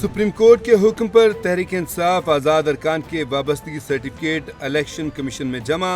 Supreme court के हुक्म पर तहरीक इंसाफ आज़ाद अरकान के वाबस्तगी सर्टिफिकेट इलेक्शन कमीशन में जमा।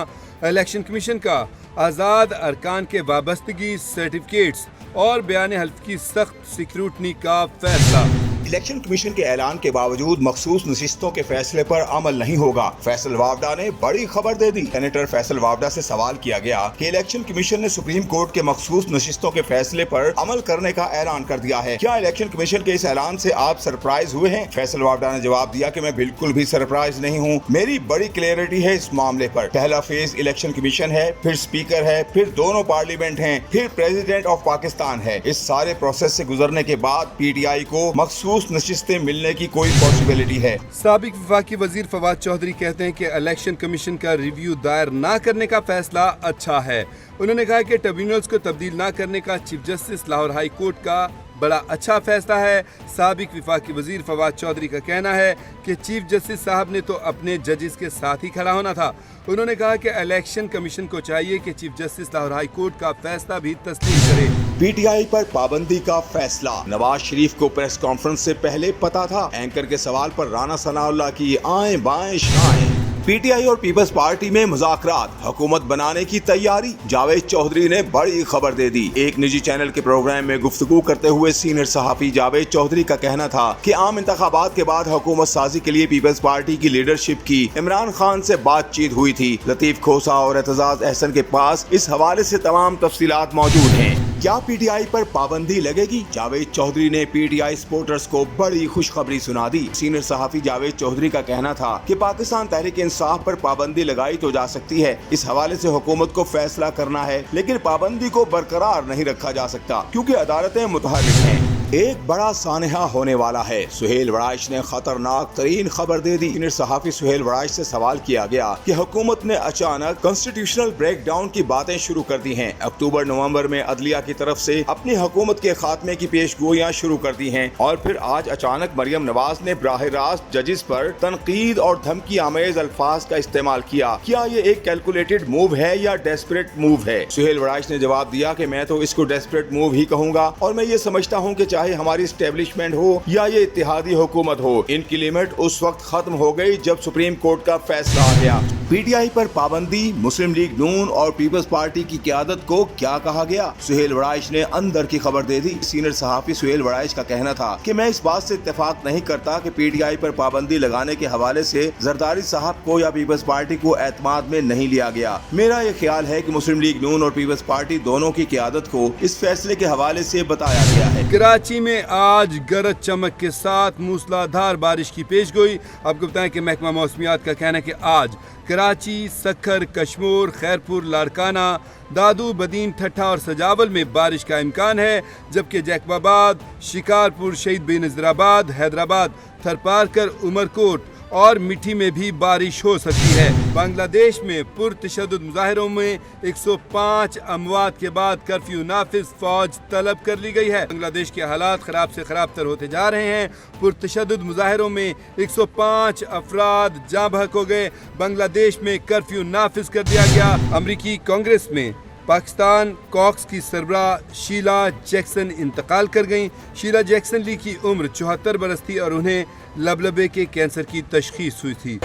इलेक्शन कमीशन का आज़ाद अरकान के वाबस्तगी सर्टिफिकेट्स और बयान हल्फ की सख्त स्क्रूटनी का फैसला। इलेक्शन कमीशन के ऐलान के बावजूद मखसूस नशिस्तों के फैसले पर अमल नहीं होगा। फैसल वावडा ने बड़ी खबर दे दी। सेनेटर फैसल वावडा से सवाल किया गया कि इलेक्शन कमीशन ने सुप्रीम कोर्ट के मखसूस नशिस्तों के फैसले पर अमल करने का ऐलान कर दिया है। क्या इलेक्शन कमीशन के इस ऐलान से आप सरप्राइज हुए हैं? फैसल वावडा ने जवाब दिया कि मैं बिल्कुल भी सरप्राइज नहीं हूँ। मेरी बड़ी क्लियरिटी है इस मामले पर। पहला फेज इलेक्शन कमीशन है, फिर स्पीकर है, फिर दोनों पार्लियामेंट हैं, फिर प्रेसिडेंट ऑफ पाकिस्तान है। इस सारे प्रोसेस से गुजरने के बाद PTI को मखसूस नशिस्तें मिलने की कोई पॉसिबिलिटी है। साबिक वफाकी वजीर फवाद चौधरी कहते हैं कि इलेक्शन कमीशन का रिव्यू दायर न करने का फैसला अच्छा है। उन्होंने कहा कि ट्रिब्यूनल्स को तब्दील न करने का chief justice Lahore high court का बड़ा अच्छा फैसला है। साबिक वफाकी वजीर फवाद चौधरी का कहना है कि चीफ जस्टिस साहब ने तो अपने जजेस के साथ ही खड़ा होना था। उन्होंने कहा कि इलेक्शन कमीशन को चाहिए कि chief justice Lahore high court का फैसला भी तस्लीम करे। PTI पर पाबंदी का फैसला। नवाज शरीफ को प्रेस कॉन्फ्रेंस से पहले पता था। एंकर के सवाल पर राना सनाउल्लाह की आएं बाएं शाएं। PTI और पीपल्स पार्टी में मुज़ाकरात, हुकूमत बनाने की तैयारी। जावेद चौधरी ने बड़ी खबर दे दी। एक निजी चैनल के प्रोग्राम में गुफ्तगू करते हुए सीनियर सहाफ़ी जावेद चौधरी का कहना था कि आम इंतखाबात के बाद हुकूमत साजी के लिए पीपल्स पार्टी की लीडरशिप की इमरान खान से बातचीत हुई थी। लतीफ खोसा और एतजाज अहसन के पास इस हवाले से तमाम तफसीलात मौजूद हैं। क्या PTI पर पाबंदी लगेगी? जावेद चौधरी ने PTI सपोर्टर्स को बड़ी खुशखबरी सुना दी। सीनियर सहाफ़ी जावेद चौधरी का कहना था कि पाकिस्तान तहरीक इंसाफ पर पाबंदी लगाई तो जा सकती है। इस हवाले से हुकूमत को फैसला करना है, लेकिन पाबंदी को बरकरार नहीं रखा जा सकता क्योंकि अदालतें मुतहर्रिक हैं। एक बड़ा सानहा होने वाला है। सुहेल वड़ाइश ने खतरनाक तरीन खबर दे दी। सीनियर सहाफ़ी सुहेल वड़ाइश से सवाल किया गया कि हुकूमत ने अचानक कॉन्स्टिट्यूशनल ब्रेक डाउन की बातें शुरू कर दी हैं। अक्टूबर नवंबर में अदलिया की तरफ से अपनी हुकूमत के खात्मे की पेशगोइयां शुरू कर दी हैं और फिर आज अचानक मरियम नवाज ने बराह रास्त जजेस पर तनकीद और धमकी आमेज अल्फाज का इस्तेमाल किया। क्या ये एक कैलकुलेटेड मूव है या डेस्परेट मूव है? सुहेल वड़ाइश ने जवाब दिया कि मैं तो इसको डेस्परेट मूव ही कहूँगा और मैं ये समझता हूँ कि चाहे हमारी एस्टेब्लिशमेंट हो या ये इत्तेहादी हुकूमत हो, इनकी लिमिट उस वक्त खत्म हो गई जब सुप्रीम कोर्ट का फैसला आ गया। PTI पर पाबंदी, मुस्लिम लीग नून और पीपल्स पार्टी की क़यादत को क्या कहा गया? सुहेल वड़ाइश ने अंदर की खबर दे दी। सीनियर सहाफ़ी सुहेल वड़ाइश का कहना था कि मैं इस बात से इत्तेफाक नहीं करता कि PTI पर पाबंदी लगाने के हवाले से जरदारी साहब को या पीपल्स पार्टी को एतमाद में नहीं लिया गया। मेरा ये ख्याल है कि मुस्लिम लीग नून और पीपल्स पार्टी दोनों की क़यादत को इस फैसले के हवाले से बताया गया है। कराची में आज गरज चमक के साथ मूसलाधार बारिश की पेशगोई। आपको बताएं कि महकमा मौसमियात का कहना है कि आज कराची, सखर, कश्मोर, खैरपुर, लाड़काना, दादू, बदीन, ठट्ठा और सजावल में बारिश का इम्कान है, जबकि जैकबाबाद, शिकारपुर, शहीद बेनज़ीराबाद, हैदराबाद, थरपारकर, उमरकोट और मिठी में भी बारिश हो सकती है। बांग्लादेश में पुरतशद्दुद मुजाहिरों में 105 अमवात के बाद कर्फ्यू नाफिज फौज तलब कर ली गई है। बांग्लादेश के हालात खराब से खराब तर होते जा रहे हैं। पुरतशद्दुद मुजाहिरों में 105 अफराद जाँ बहक हो गए। बांग्लादेश में कर्फ्यू नाफिज कर दिया गया। अमरीकी कांग्रेस में पाकिस्तान कॉक्स की सरबराह शीला जैक्सन इंतकाल कर गईं। शीला जैक्सन ली की उम्र 74 बरस थी और उन्हें लबलबे के कैंसर की तशखीस हुई थी।